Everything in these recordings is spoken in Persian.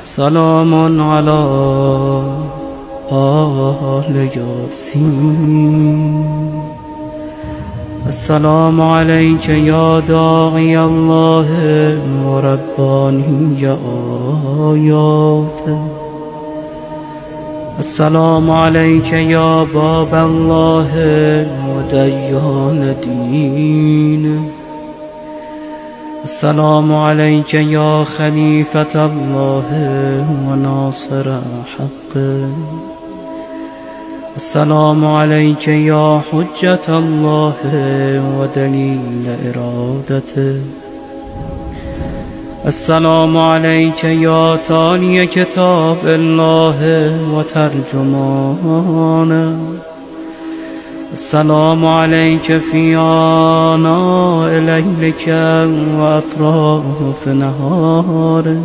سلام على آل ياسين. السلام عليك يا داعي الله ورباني آياته. السلام عليك يا باب الله وديان دينه. السلام عليك يا خليفة الله وناصر حقه. السلام عليك يا حجة الله ودليل إرادته. السلام عليك يا تالي كتاب الله وترجمانه. السلام عليك في آناء ليلك وأطراف نهارك.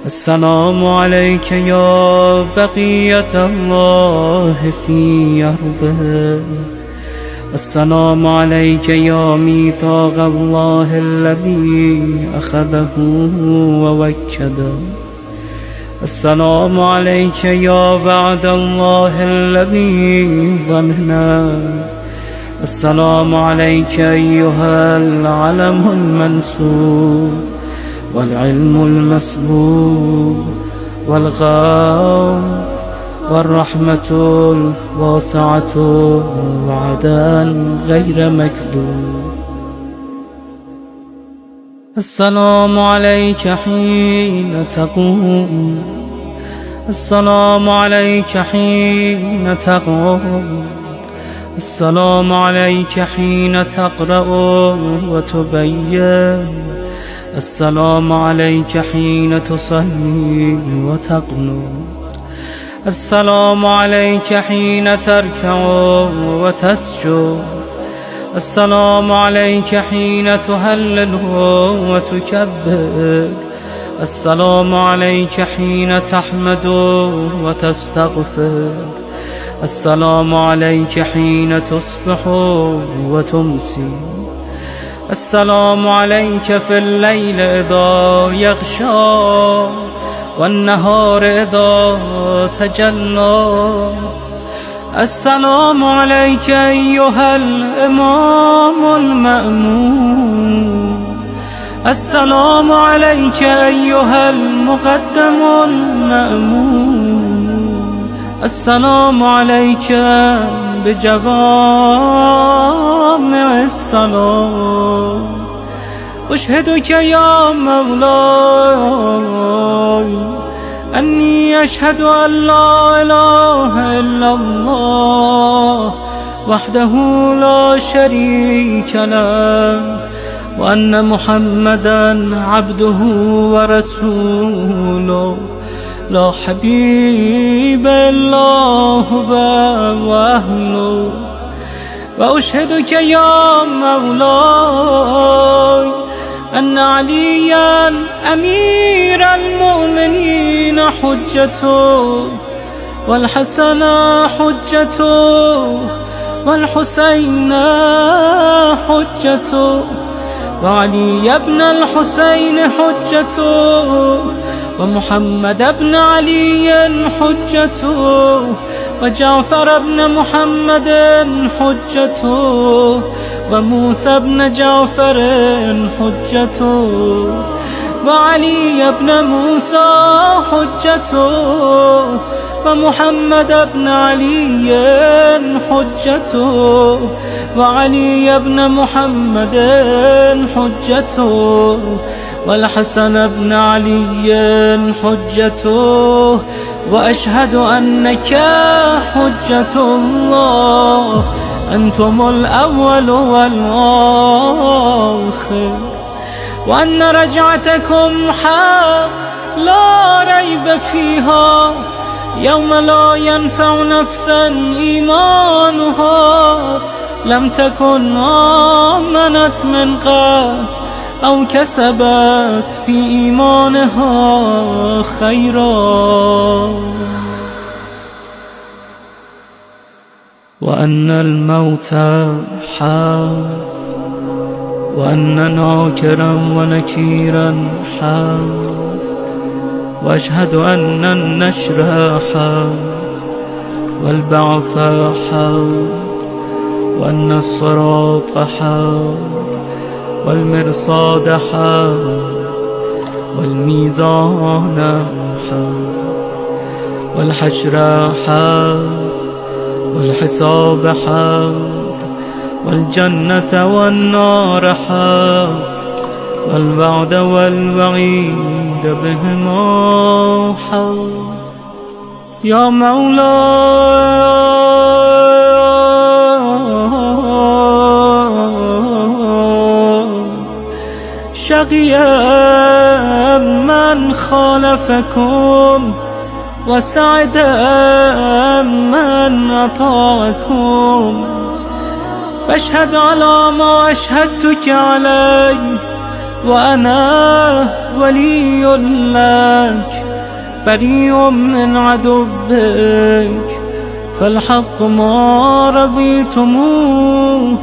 السلام عليك يا بقية الله في أرضه. السلام عليك يا ميثاق الله الذي أخذه ووكده. السلام عليك يا وعد الله الذي ضمنه. السلام عليك أيها العلم المنصور والعلم المسبوق والغوث والرحمة الواسعة وعدا غير مكذوب. السلام عليك حين تقوم. السلام عليك حين تقوم. السلام عليك حين تقرأ وتبين. السلام عليك حين تصلي وتقنط. السلام عليك حين تركع وتسجد. السلام عليك حين تهلل وتكبر. السلام عليك حين تحمد وتستغفر. السلام عليك حين تصبح وتمسي. السلام عليك في الليل إذا يغشى والنهار إذا تجلى. السلام عليك أيها الإمام المأمون. السلام عليك أيها المقدم المأمون. السلام عليك بجوامع السلام. أشهدك يا مولاي أني أشهد أن لا إله إلا الله وحده لا شريك له وأن محمدا عبده ورسوله لا حبيب إلا هو وأهله. وأشهدك يا مولاي أن عليا أمير المؤمنين حجته والحسن حجته والحسين حجته وعلي بن الحسين حجته ومحمد بن علي حجته وجعفر بن محمد حجته وموسى بن جعفر حجته وعلي بن موسى حجته ومحمد بن علي حجته وعلي بن محمد حجته والحسن بن علي حجته. وأشهد أنك حجة الله. أنتم الأول والآخر وأن رجعتكم حق لا ريب فيها يوم لا ينفع نفسا إيمانها لم تكن آمنت من قبل أو كسبت في إيمانها خيرا. وأن الموت حق وأن ناكرا ونكيرا حق وأشهد أن النشر حق والبعث حق وأن الصراط حق والمرصاد حق والميزان حق والحشر حق والحساب حق والجنة والنار حق والوعد والوعيد بهما حق. يا مولاي شقي من خالفكم وسعد من أطاعكم، فاشهد على ما أشهدتك عليه وأنا ولي لك بريء من عدوك، فالحق ما رضيتموه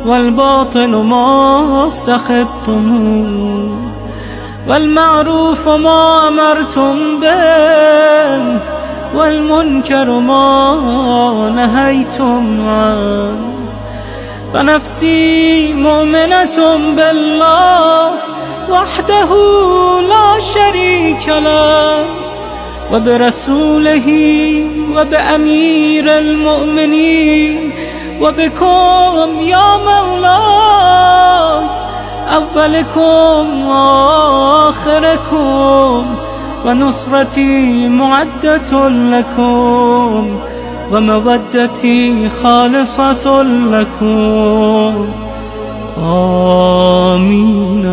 والباطل ما سخطتموه، والمعروف ما أمرتم به والمنكر ما نهيتم عنه. فنفسي مؤمنة بالله وحده لا شريك له وبرسوله وبأمير المؤمنين وبكم يا مولاي أولكم وآخركم، ونصرتي معدة لكم ومودتي خالصة لكم. آمين.